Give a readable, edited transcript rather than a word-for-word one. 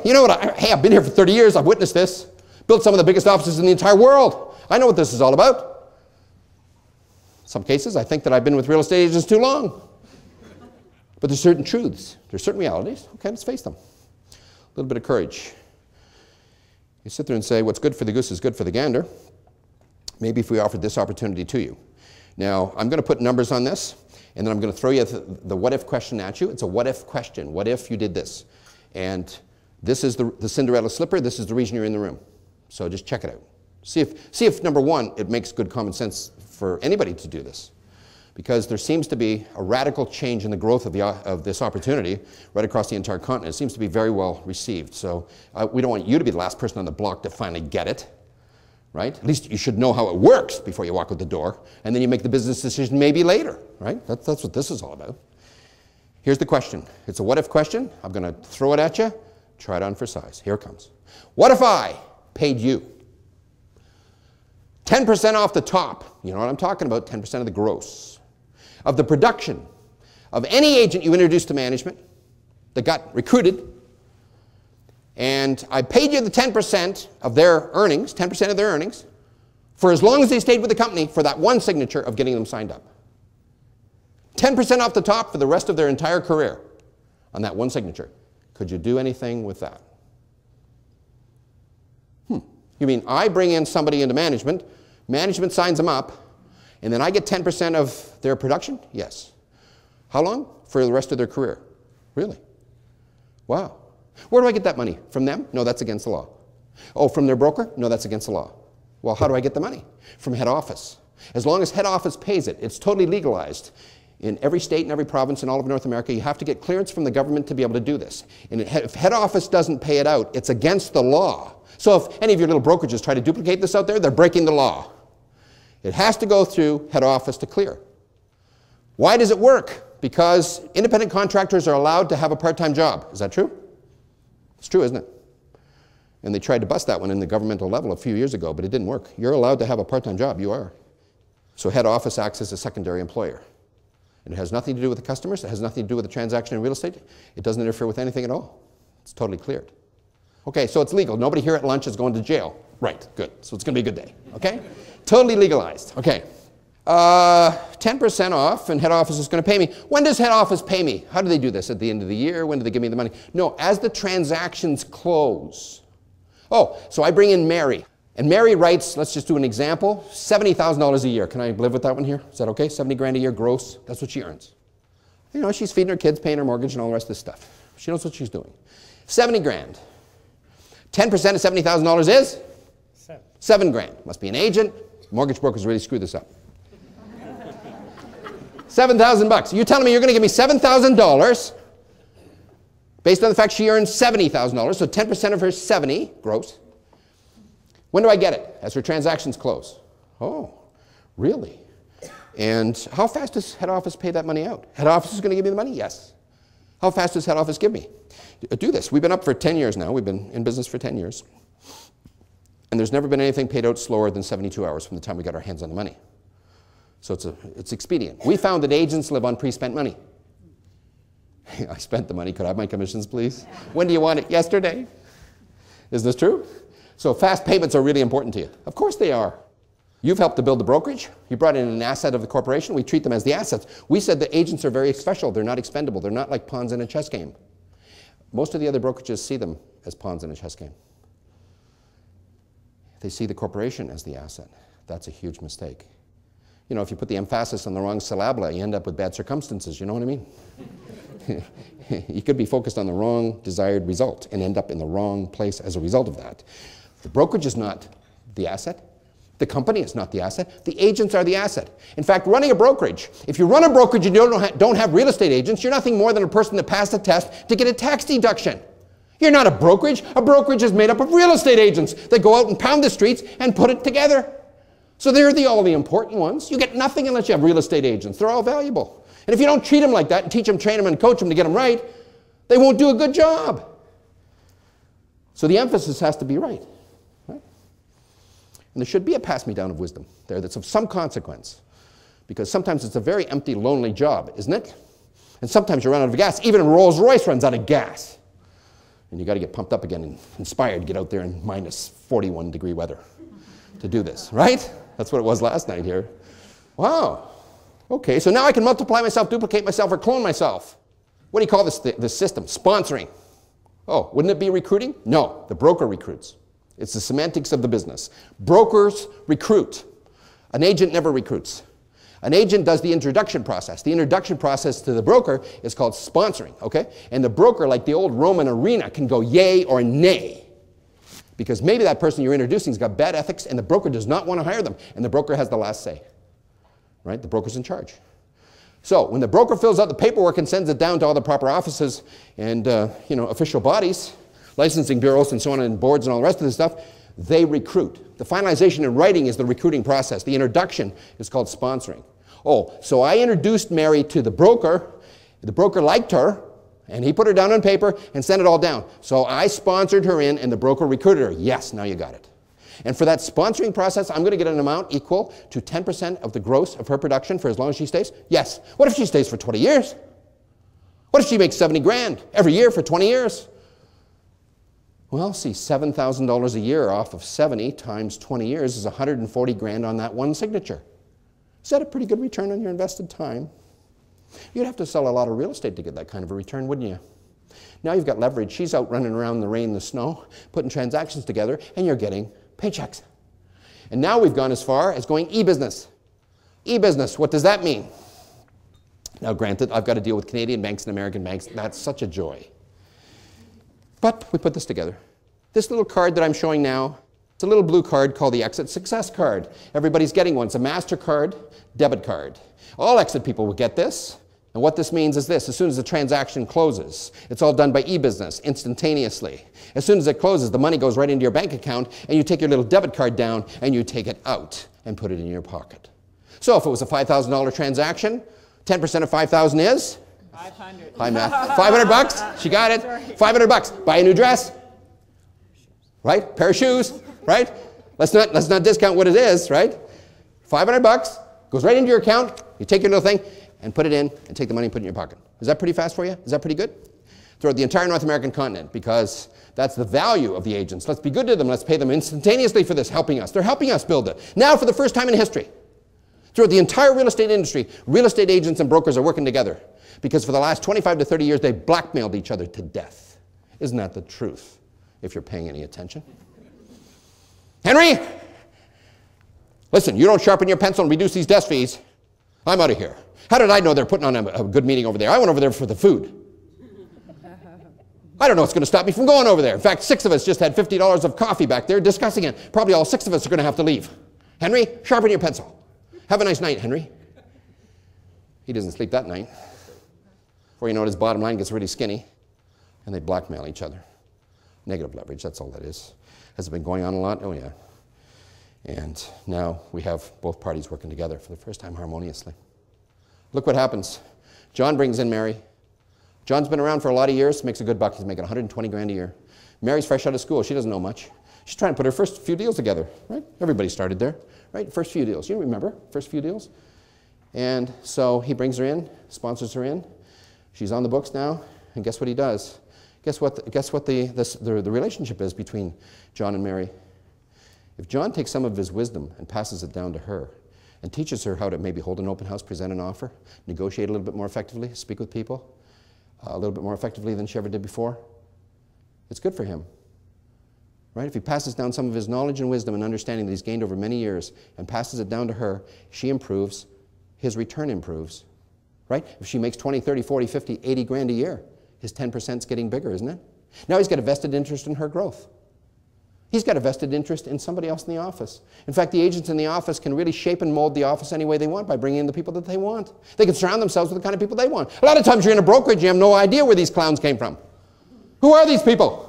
You know what? Hey, I've been here for 30 years. I've witnessed this. Built some of the biggest offices in the entire world. I know what this is all about. In some cases, I think that I've been with real estate agents too long. But there's certain truths. There's certain realities. Okay, let's face them. A little bit of courage. You sit there and say, what's good for the goose is good for the gander. Maybe if we offered this opportunity to you. Now, I'm going to put numbers on this, and then I'm going to throw you the what-if question at you. It's a what-if question. What if you did this? And this is the Cinderella slipper. This is the reason you're in the room. So just check it out. See if number one, it makes good common sense for anybody to do this. Because there seems to be a radical change in the growth of this opportunity right across the entire continent. It seems to be very well received. So we don't want you to be the last person on the block to finally get it. Right? At least you should know how it works before you walk out the door, and then you make the business decision maybe later, right? That's what this is all about. Here's the question. It's a what-if question. I'm going to throw it at you. Try it on for size. Here it comes. What if I paid you 10% off the top, you know what I'm talking about, 10% of the gross, of the production of any agent you introduced to management that got recruited, and I paid you the 10% of their earnings, 10% of their earnings, for as long as they stayed with the company for that one signature of getting them signed up. 10% off the top for the rest of their entire career on that one signature. Could you do anything with that? You mean I bring in somebody into management, management signs them up, and then I get 10% of their production? Yes. How long? For the rest of their career. Really? Wow. Where do I get that money? From them? No, that's against the law. Oh, from their broker? No, that's against the law. Well, how do I get the money? From head office. As long as head office pays it, it's totally legalized. In every state and every province in all of North America, you have to get clearance from the government to be able to do this. And if head office doesn't pay it out, it's against the law. So if any of your little brokerages try to duplicate this out there, they're breaking the law. It has to go through head office to clear. Why does it work? Because independent contractors are allowed to have a part-time job. Is that true? It's true, isn't it? And they tried to bust that one in the governmental level a few years ago, but it didn't work. You're allowed to have a part-time job. You are. So head office acts as a secondary employer. And it has nothing to do with the customers. It has nothing to do with the transaction in real estate. It doesn't interfere with anything at all. It's totally cleared. Okay, so it's legal. Nobody here at lunch is going to jail. Right, good. So it's going to be a good day. Okay? Totally legalized. Okay. 10% off, and head office is going to pay me. When does head office pay me? How do they do this? At the end of the year? When do they give me the money? No, as the transactions close. Oh, so I bring in Mary. And Mary writes, let's just do an example, $70,000 a year. Can I live with that one here? Is that okay? 70 grand a year gross. That's what she earns. You know, she's feeding her kids, paying her mortgage, and all the rest of this stuff. She knows what she's doing. 70 grand. 10% of $70,000 is? 7 grand. Must be an agent. Mortgage brokers really screw this up. 7,000 bucks. You're telling me you're going to give me $7,000 based on the fact she earns $70,000, so 10% of her 70 gross. When do I get it? As her transactions close. Oh, really? And how fast does head office pay that money out? Head office is going to give me the money? Yes. How fast does head office give me? Do this. We've been up for 10 years now. We've been in business for 10 years. And there's never been anything paid out slower than 72 hours from the time we got our hands on the money. So it's expedient. We found that agents live on pre-spent money. I spent the money. Could I have my commissions, please? When do you want it? Yesterday. Is this true? So fast payments are really important to you. Of course they are. You've helped to build the brokerage. You brought in an asset of the corporation. We treat them as the assets. We said that agents are very special. They're not expendable. They're not like pawns in a chess game. Most of the other brokerages see them as pawns in a chess game. They see the corporation as the asset. That's a huge mistake. You know, if you put the emphasis on the wrong syllable, you end up with bad circumstances. You know what I mean? You could be focused on the wrong desired result and end up in the wrong place as a result of that. The brokerage is not the asset. The company is not the asset. The agents are the asset. In fact, running a brokerage, if you run a brokerage and you don't have real estate agents, you're nothing more than a person that passed a test to get a tax deduction. You're not a brokerage. A brokerage is made up of real estate agents that go out and pound the streets and put it together. So they're all the important ones. You get nothing unless you have real estate agents. They're all valuable. And if you don't treat them like that and teach them, train them, and coach them to get them right, they won't do a good job. So the emphasis has to be right. And there should be a pass-me-down of wisdom there that's of some consequence. Because sometimes it's a very empty, lonely job, isn't it? And sometimes you run out of gas. Even a Rolls-Royce runs out of gas. And you got to get pumped up again and inspired to get out there in minus 41-degree weather to do this, right? That's what it was last night here. Wow. Okay, so now I can multiply myself, duplicate myself, or clone myself. What do you call this system? Sponsoring. Oh, wouldn't it be recruiting? No, the broker recruits. It's the semantics of the business. Brokers recruit. An agent never recruits. An agent does the introduction process. The introduction process to the broker is called sponsoring, okay? And the broker, like the old Roman arena, can go yay or nay. Because maybe that person you're introducing has got bad ethics and the broker does not want to hire them. And the broker has the last say, right? The broker's in charge. So when the broker fills out the paperwork and sends it down to all the proper offices and official bodies, licensing bureaus and so on and boards and all the rest of this stuff, they recruit. The finalization in writing is the recruiting process. The introduction is called sponsoring. Oh, so I introduced Mary to the broker. The broker liked her, and he put her down on paper and sent it all down. So I sponsored her in, and the broker recruited her. Yes, now you got it. And for that sponsoring process, I'm going to get an amount equal to 10% of the gross of her production for as long as she stays? Yes. What if she stays for 20 years? What if she makes 70 grand every year for 20 years? Well, see, $7,000 a year off of 70 times 20 years is 140 grand on that one signature. Is that a pretty good return on your invested time? You'd have to sell a lot of real estate to get that kind of a return, wouldn't you? Now you've got leverage. She's out running around in the rain, the snow, putting transactions together, and you're getting paychecks. And now we've gone as far as going e-business. E-business, what does that mean? Now granted, I've got to deal with Canadian banks and American banks. That's such a joy. But we put this together. This little card that I'm showing now, it's a little blue card called the Exit Success Card. Everybody's getting one. It's a MasterCard debit card. All exit people will get this. And what this means is this: as soon as the transaction closes, it's all done by e-business, instantaneously. As soon as it closes, the money goes right into your bank account, and you take your little debit card down, and you take it out and put it in your pocket. So if it was a $5,000 transaction, 10% of 5,000 is? 500. High math. 500 bucks? She got it. 500 bucks. Buy a new dress. Right? Pair of shoes. Right? Let's not discount what it is, right? 500 bucks goes right into your account. You take your little thing and put it in and take the money and put it in your pocket. Is that pretty fast for you? Is that pretty good? Throughout the entire North American continent, because that's the value of the agents. Let's be good to them. Let's pay them instantaneously for this, helping us. They're helping us build it. Now, for the first time in history, throughout the entire real estate industry, real estate agents and brokers are working together, because for the last 25 to 30 years, they blackmailed each other to death. Isn't that the truth, if you're paying any attention? Henry, listen, you don't sharpen your pencil and reduce these desk fees, I'm out of here. How did I know they're putting on a good meeting over there? I went over there for the food. I don't know what's going to stop me from going over there. In fact, 6 of us just had $50 of coffee back there discussing it. Probably all 6 of us are going to have to leave. Henry, sharpen your pencil. Have a nice night, Henry. He doesn't sleep that night. Before you know it, his bottom line gets really skinny, and they blackmail each other. Negative leverage, that's all that is. Has it been going on a lot? Oh, yeah. And now we have both parties working together for the first time harmoniously. Look what happens. John brings in Mary. John's been around for a lot of years, makes a good buck. He's making 120 grand a year. Mary's fresh out of school. She doesn't know much. She's trying to put her first few deals together, right? Everybody started there, right? First few deals. You remember, first few deals? And so he brings her in, sponsors her in. She's on the books now, and guess what he does? Guess what the relationship is between John and Mary? If John takes some of his wisdom and passes it down to her and teaches her how to maybe hold an open house, present an offer, negotiate a little bit more effectively, speak with people a little bit more effectively than she ever did before, it's good for him. Right? If he passes down some of his knowledge and wisdom and understanding that he's gained over many years and passes it down to her, she improves, his return improves. Right? If she makes 20, 30, 40, 50, 80 grand a year, his 10% is getting bigger, isn't it? Now he's got a vested interest in her growth. He's got a vested interest in somebody else in the office. In fact, the agents in the office can really shape and mold the office any way they want by bringing in the people that they want. They can surround themselves with the kind of people they want. A lot of times you're in a brokerage, you have no idea where these clowns came from. Who are these people?